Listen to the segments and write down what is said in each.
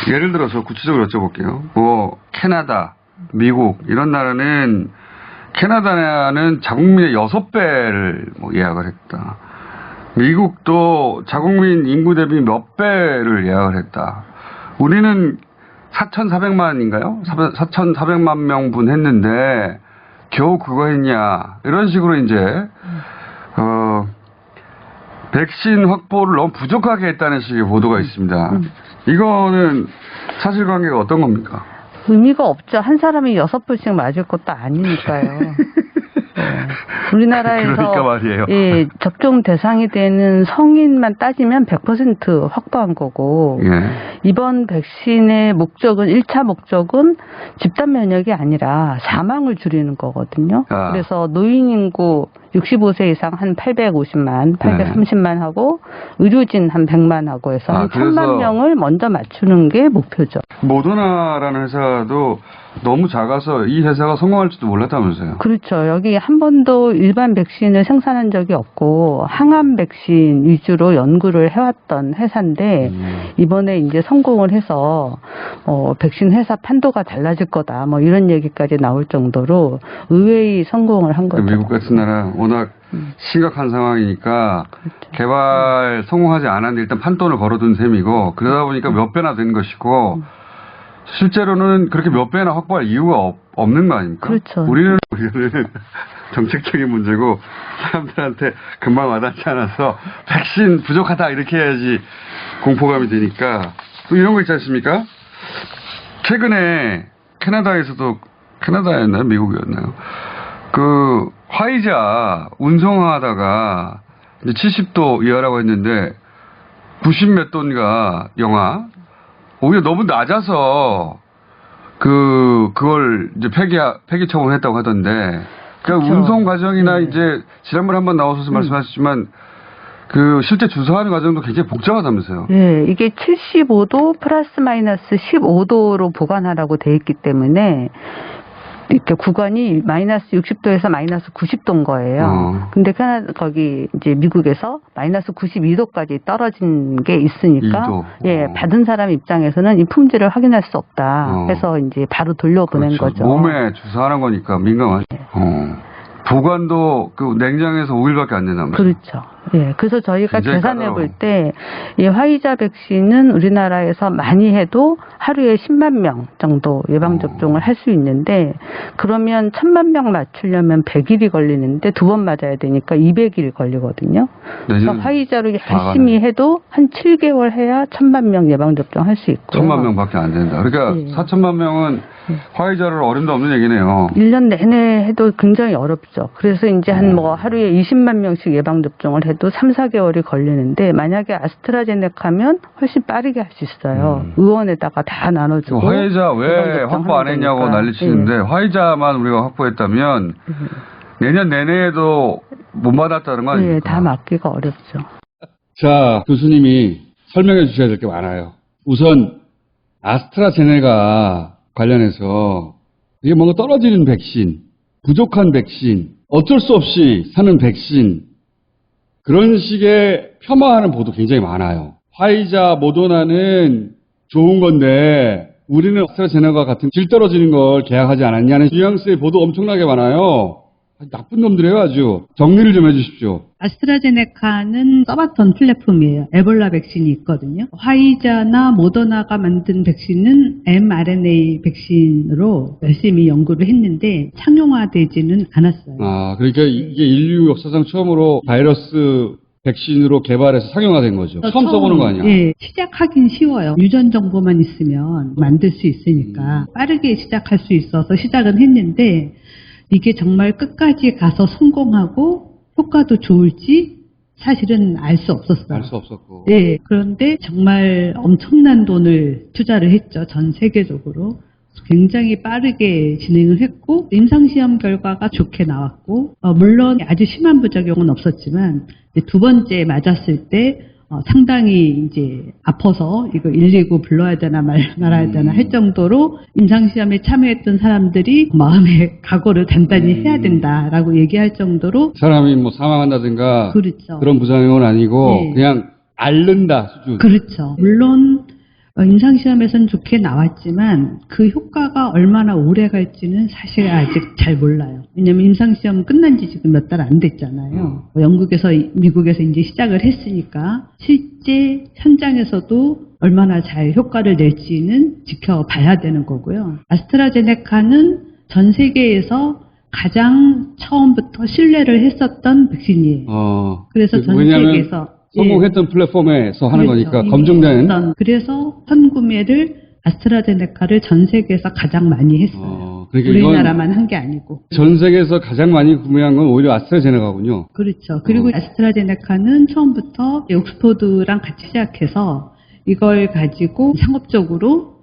예를 들어서 구체적으로 여쭤볼게요. 뭐 캐나다, 미국 이런 나라는 캐나다는 자국민의 6배를 뭐 예약을 했다. 미국도 자국민 인구 대비 몇 배를 예약을 했다. 우리는 4,400만인가요? 4,400만 명분 했는데 겨우 그거 했냐. 이런 식으로 이제 백신 확보를 너무 부족하게 했다는 식의 보도가 있습니다. 이거는 사실관계가 어떤 겁니까? 의미가 없죠. 한 사람이 6번씩 맞을 것도 아니니까요. 네. 우리나라에서 그러니까 말이에요. 예, 접종 대상이 되는 성인만 따지면 100% 확보한 거고 예. 이번 백신의 목적은 1차 목적은 집단 면역이 아니라 사망을 줄이는 거거든요. 그래서 노인 인구 65세 이상 한 850만, 830만 하고 의료진 한 100만 하고 해서 한 1000만 명을 먼저 맞추는 게 목표죠. 모더나라는 회사도 너무 작아서 이 회사가 성공할지도 몰랐다면서요. 그렇죠. 여기 한 번도 일반 백신을 생산한 적이 없고 항암 백신 위주로 연구를 해왔던 회사인데 이번에 이제 성공을 해서 백신 회사 판도가 달라질 거다. 뭐 이런 얘기까지 나올 정도로 의외의 성공을 한 거죠. 미국 같은 나라 워낙 심각한 상황이니까 그렇죠. 개발 성공하지 않았는데 일단 판돈을 걸어둔 셈이고 그러다 보니까 몇 배나 된 것이고 실제로는 그렇게 몇 배나 확보할 이유가 없는 거 아닙니까? 그렇죠. 우리는 정책적인 문제고 사람들한테 금방 와닿지 않아서 백신 부족하다 이렇게 해야지 공포감이 되니까 또 이런 거 있지 않습니까? 최근에 캐나다였나요? 미국이었나요? 그 화이자 운송하다가 이제 70도 이하라고 했는데 90 몇 도인가 영하 오히려 너무 낮아서 그걸 이제 폐기 처분했다고 하던데 그러니까 그렇죠. 운송 과정이나 이제 지난번에 한번 나오셔서 말씀하셨지만 그 실제 주사하는 과정도 굉장히 복잡하다면서요. 네, 이게 75도 플러스 마이너스 15도로 보관하라고 돼 있기 때문에 이렇게 구간이 마이너스 60도에서 마이너스 90도인 거예요. 근데 거기 이제 미국에서 마이너스 92도까지 떨어진 게 있으니까 2도. 예, 받은 사람 입장에서는 이 품질을 확인할 수 없다. 해서 이제 바로 돌려보낸 그렇죠. 거죠. 몸에 주사하는 거니까 민감하죠. 보관도 그 냉장에서 5일밖에 안 된다면서요. 그렇죠. 예, 그래서 저희가 계산해 볼 때 이 화이자 백신은 우리나라에서 많이 해도 하루에 10만 명 정도 예방 접종을 할 수 있는데 그러면 1000만 명 맞추려면 100일이 걸리는데 2번 맞아야 되니까 200일 걸리거든요. 그래서 화이자로 열심히 해도 한 7개월 해야 1000만 명 예방 접종할 수 있고 1000만 명밖에 안 된다. 그러니까 4천만 명은 화이자를 어림도 없는 얘기네요. 1년 내내 해도 굉장히 어렵죠. 그래서 이제 한 뭐 하루에 20만 명씩 예방 접종을 해도 3, 4개월이 걸리는데 만약에 아스트라제네카면 훨씬 빠르게 할 수 있어요. 의원에다가 다 나눠주고. 화이자 왜 확보 안 했냐고 난리치는데 화이자만 우리가 확보했다면 내년 내내에도 못 받았다는 거 아닙니까? 네, 다 맞기가 어렵죠. 자, 교수님이 설명해 주셔야 될 게 많아요. 우선 아스트라제네카 관련해서 이게 뭔가 떨어지는 백신, 부족한 백신, 어쩔 수 없이 사는 백신 그런 식의 폄하하는 보도 굉장히 많아요. 화이자, 모더나는 좋은 건데 우리는 아스트라제네카 같은 질 떨어지는 걸 계약하지 않았냐는 뉘앙스의 보도 엄청나게 많아요. 나쁜 놈들이에요 아주. 정리를 좀 해주십시오. 아스트라제네카는 써봤던 플랫폼이에요. 에볼라 백신이 있거든요. 화이자나 모더나가 만든 백신은 mRNA 백신으로 열심히 연구를 했는데 상용화되지는 않았어요. 아, 그러니까 이게 인류 역사상 처음으로 바이러스 백신으로 개발해서 상용화된 거죠. 처음 써보는 거 아니야? 예, 시작하긴 쉬워요. 유전 정보만 있으면 만들 수 있으니까 빠르게 시작할 수 있어서 시작은 했는데 이게 정말 끝까지 가서 성공하고 효과도 좋을지 사실은 알 수 없었어요. 알 수 없었고. 예, 그런데 정말 엄청난 돈을 투자를 했죠. 전 세계적으로. 굉장히 빠르게 진행을 했고 임상시험 결과가 좋게 나왔고 물론 아주 심한 부작용은 없었지만 두 번째 맞았을 때 상당히 이제 아파서 이거 119 불러야 되나 말아야 되나 할 정도로 임상시험에 참여했던 사람들이 마음의 각오를 단단히 해야 된다라고 얘기할 정도로 사람이 뭐 사망한다든가 그렇죠. 그런 부작용은 아니고 네. 그냥 앓는다 수준. 그렇죠. 물론 임상시험에서는 좋게 나왔지만 그 효과가 얼마나 오래 갈지는 사실 아직 잘 몰라요. 왜냐하면 임상시험 끝난 지 지금 몇 달 안 됐잖아요. 영국에서 미국에서 이제 시작을 했으니까 실제 현장에서도 얼마나 잘 효과를 낼지는 지켜봐야 되는 거고요. 아스트라제네카는 전 세계에서 가장 처음부터 신뢰를 했었던 백신이에요. 그래서 전 세계에서 성공했던 플랫폼에서 하는 그렇죠. 거니까 검증된. 그래서 선구매를 아스트라제네카를 전 세계에서 가장 많이 했어요. 그러니까 우리나라만 한 게 아니고. 전 세계에서 가장 많이 구매한 건 오히려 아스트라제네카군요. 그렇죠. 그리고 아스트라제네카는 처음부터 옥스포드랑 같이 시작해서 이걸 가지고 상업적으로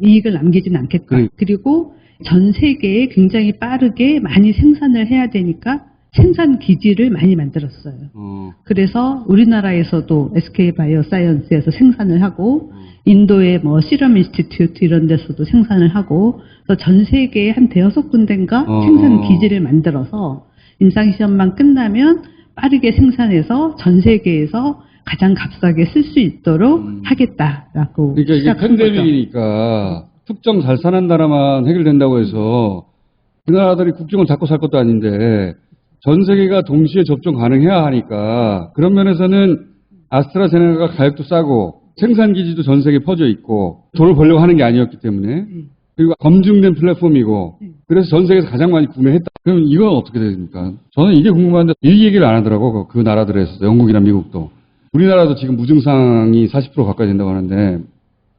이익을 남기진 않겠다. 그리고 전 세계에 굉장히 빠르게 많이 생산을 해야 되니까 생산 기지를 많이 만들었어요. 그래서 우리나라에서도 SK바이오사이언스에서 생산을 하고 인도의 뭐 시럼 인스티튜트 이런 데서도 생산을 하고 그래서 전 세계에 한 5군데인가 생산 기지를 만들어서 임상시험만 끝나면 빠르게 생산해서 전 세계에서 가장 값싸게 쓸 수 있도록 하겠다라고 그러니까 이게 시작한 거죠. 팬데믹이니까 특정 잘 사는 나라만 해결된다고 해서 그 나라들이 국경을 잡고 살 것도 아닌데 전 세계가 동시에 접종 가능해야 하니까 그런 면에서는 아스트라제네카가 가격도 싸고 생산기지도 전 세계에 퍼져 있고 돈을 벌려고 하는 게 아니었기 때문에 그리고 검증된 플랫폼이고 그래서 전 세계에서 가장 많이 구매했다. 그럼 이건 어떻게 됩니까? 저는 이게 궁금한데 이 얘기를 안 하더라고. 그 나라들에서 영국이나 미국도. 우리나라도 지금 무증상이 40% 가까이 된다고 하는데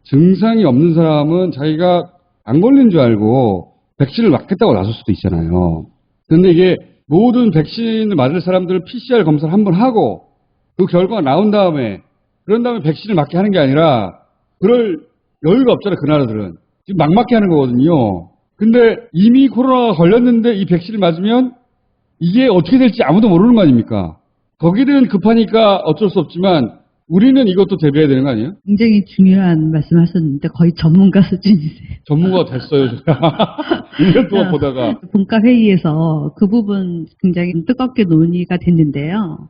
증상이 없는 사람은 자기가 안 걸린 줄 알고 백신을 맞겠다고 나설 수도 있잖아요. 그런데 이게 모든 백신을 맞을 사람들을 PCR 검사를 한번 하고 그 결과가 나온 다음에 그런 다음에 백신을 맞게 하는 게 아니라 그럴 여유가 없잖아요. 그 나라들은. 지금 막 맞게 하는 거거든요. 근데 이미 코로나가 걸렸는데 이 백신을 맞으면 이게 어떻게 될지 아무도 모르는 거 아닙니까? 거기는 급하니까 어쩔 수 없지만 우리는 이것도 대비해야 되는 거 아니에요? 굉장히 중요한 말씀하셨는데 거의 전문가 수준이세요. 전문가가 됐어요. 제가 1년 동안 보다가. 분과회의에서 그 부분 굉장히 뜨겁게 논의가 됐는데요.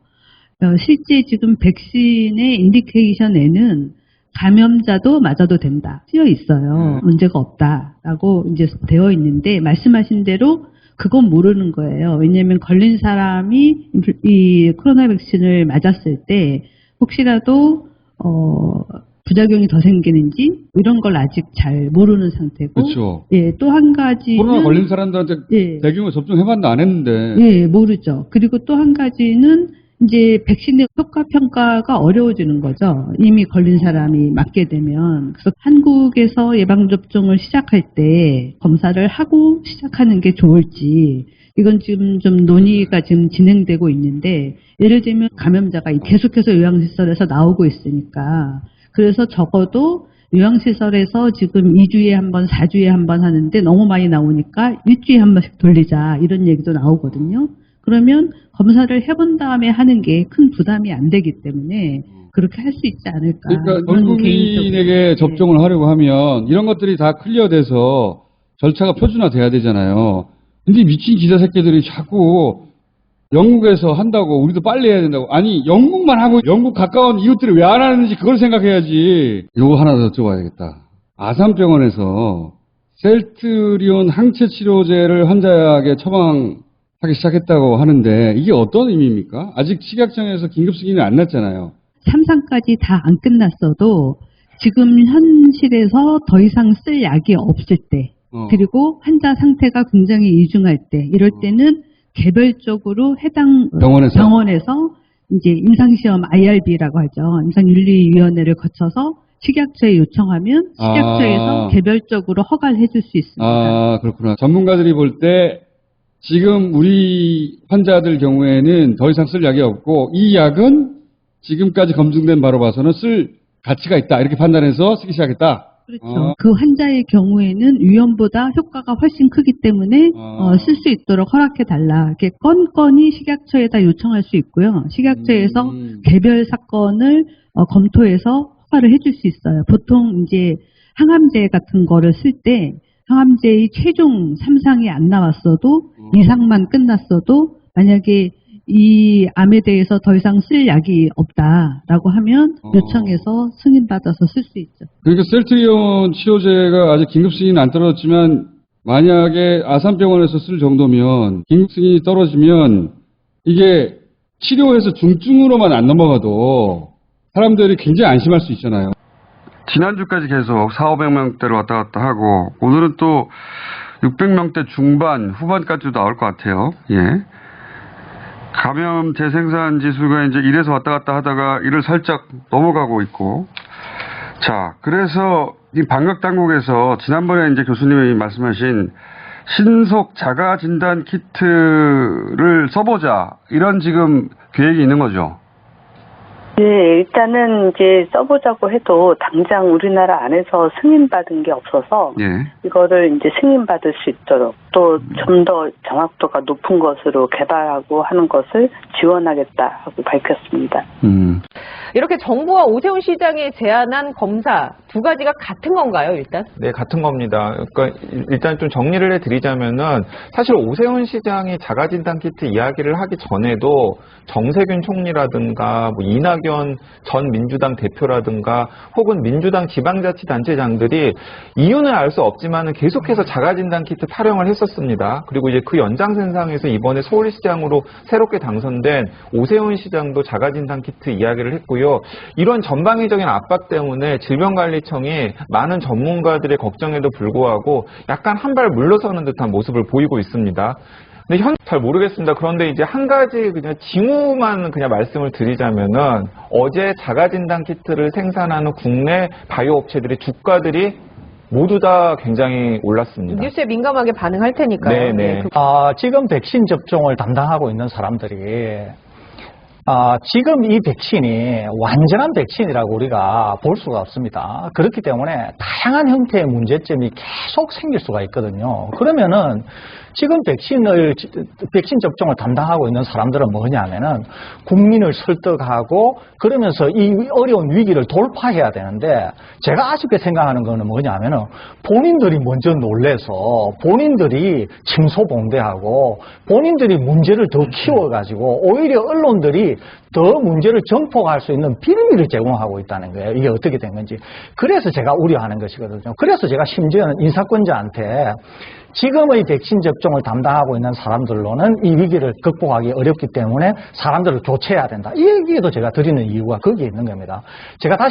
실제 지금 백신의 인디케이션에는 감염자도 맞아도 된다. 쓰여 있어요. 문제가 없다라고 이제 되어 있는데 말씀하신 대로 그건 모르는 거예요. 왜냐하면 걸린 사람이 이 코로나 백신을 맞았을 때 혹시라도 부작용이 더 생기는지 이런 걸 아직 잘 모르는 상태고. 그렇죠. 예, 또 한 가지는 코로나 걸린 사람들한테 대규모 접종해봤는데 안 했는데. 예, 모르죠. 그리고 또 한 가지는 이제 백신의 효과 평가가 어려워지는 거죠. 이미 걸린 사람이 맞게 되면. 그래서 한국에서 예방접종을 시작할 때 검사를 하고 시작하는 게 좋을지 이건 지금 좀 논의가 지금 진행되고 있는데 예를 들면 감염자가 계속해서 요양시설에서 나오고 있으니까 그래서 적어도 요양시설에서 지금 2주에 한 번, 4주에 한 번 하는데 너무 많이 나오니까 일주일에 한 번씩 돌리자 이런 얘기도 나오거든요. 그러면 검사를 해본 다음에 하는 게 큰 부담이 안 되기 때문에 그렇게 할 수 있지 않을까. 그러니까 전 국민에게 접종을 하려고 하면 이런 것들이 다 클리어돼서 절차가 표준화돼야 되잖아요. 근데 미친 기자 새끼들이 자꾸 영국에서 한다고 우리도 빨리 해야 된다고. 아니 영국만 하고 영국 가까운 이웃들이 왜 안 하는지 그걸 생각해야지. 이거 하나 더 여쭤봐야겠다. 아산병원에서 셀트리온 항체 치료제를 환자에게 처방하기 시작했다고 하는데 이게 어떤 의미입니까? 아직 식약청에서 긴급 승인이 안 났잖아요. 3상까지 다 안 끝났어도 지금 현실에서 더 이상 쓸 약이 없을 때 그리고 환자 상태가 굉장히 이중할 때 이럴 때는 개별적으로 해당 병원에서 이제 임상시험 IRB라고 하죠. 임상윤리위원회를 거쳐서 식약처에 요청하면 식약처에서 개별적으로 허가를 해줄 수 있습니다. 아, 그렇구나. 전문가들이 볼 때 지금 우리 환자들 경우에는 더 이상 쓸 약이 없고 이 약은 지금까지 검증된 바로 봐서는 쓸 가치가 있다. 이렇게 판단해서 쓰기 시작했다. 그렇죠. 그 환자의 경우에는 위험보다 효과가 훨씬 크기 때문에 쓸 수 있도록 허락해달라. 이렇게 건건이 식약처에다 요청할 수 있고요. 식약처에서 개별 사건을 검토해서 허가를 해줄 수 있어요. 보통 이제 항암제 같은 거를 쓸 때 항암제의 최종 3상이 안 나왔어도 2상만 끝났어도 만약에 이 암에 대해서 더 이상 쓸 약이 없다라고 하면 요청해서 승인받아서 쓸 수 있죠. 그러니까 셀트리온 치료제가 아직 긴급 승인은 안 떨어졌지만 만약에 아산병원에서 쓸 정도면 긴급 승인이 떨어지면 이게 치료해서 중증으로만 안 넘어가도 사람들이 굉장히 안심할 수 있잖아요. 지난주까지 계속 400~500명대로 왔다 갔다 하고 오늘은 또 600명대 중반, 후반까지도 나올 것 같아요. 예. 감염 재생산 지수가 이제 1에서 왔다 갔다 하다가 1을 살짝 넘어가고 있고. 자, 그래서 이 방역 당국에서 지난번에 이제 교수님이 말씀하신 신속 자가 진단 키트를 써보자. 이런 지금 계획이 있는 거죠. 네, 일단은 이제 써보자고 해도 당장 우리나라 안에서 승인받은 게 없어서 예. 이거를 이제 승인받을 수 있도록 또 좀 더 정확도가 높은 것으로 개발하고 하는 것을 지원하겠다 하고 밝혔습니다. 이렇게 정부와 오세훈 시장이 제안한 검사 두 가지가 같은 건가요, 일단? 네, 같은 겁니다. 그러니까 일단 좀 정리를 해드리자면은 사실 오세훈 시장이 자가진단 키트 이야기를 하기 전에도 정세균 총리라든가 뭐 이낙연 전 민주당 대표라든가 혹은 민주당 지방자치단체장들이 이유는 알 수 없지만은 계속해서 자가진단 키트 타령을 했었습니다. 그리고 이제 그 연장선상에서 이번에 서울시장으로 새롭게 당선된 오세훈 시장도 자가진단 키트 이야기를 했고요. 이런 전방위적인 압박 때문에 질병관리청이 많은 전문가들의 걱정에도 불구하고 약간 한 발 물러서는 듯한 모습을 보이고 있습니다. 근데 잘 모르겠습니다. 그런데 이제 한 가지 그냥 징후만 그냥 말씀을 드리자면은 어제 자가진단 키트를 생산하는 국내 바이오 업체들의 주가들이 모두 다 굉장히 올랐습니다. 뉴스에 민감하게 반응할 테니까요. 네네. 지금 백신 접종을 담당하고 있는 사람들이 지금 이 백신이 완전한 백신이라고 우리가 볼 수가 없습니다. 그렇기 때문에 다양한 형태의 문제점이 계속 생길 수가 있거든요. 그러면은 지금 백신 접종을 담당하고 있는 사람들은 뭐냐면은 국민을 설득하고 그러면서 이 어려운 위기를 돌파해야 되는데 제가 아쉽게 생각하는 거는 뭐냐면은 본인들이 먼저 놀래서 본인들이 침소봉대하고 본인들이 문제를 더 키워가지고 오히려 언론들이 더 문제를 정폭할 수 있는 빌미를 제공하고 있다는 거예요. 이게 어떻게 된 건지. 그래서 제가 우려하는 것이거든요. 그래서 제가 심지어는 인사권자한테 지금의 백신 접종을 담당하고 있는 사람들로는 이 위기를 극복하기 어렵기 때문에 사람들을 교체해야 된다. 이 얘기도 제가 드리는 이유가 거기에 있는 겁니다. 제가 다시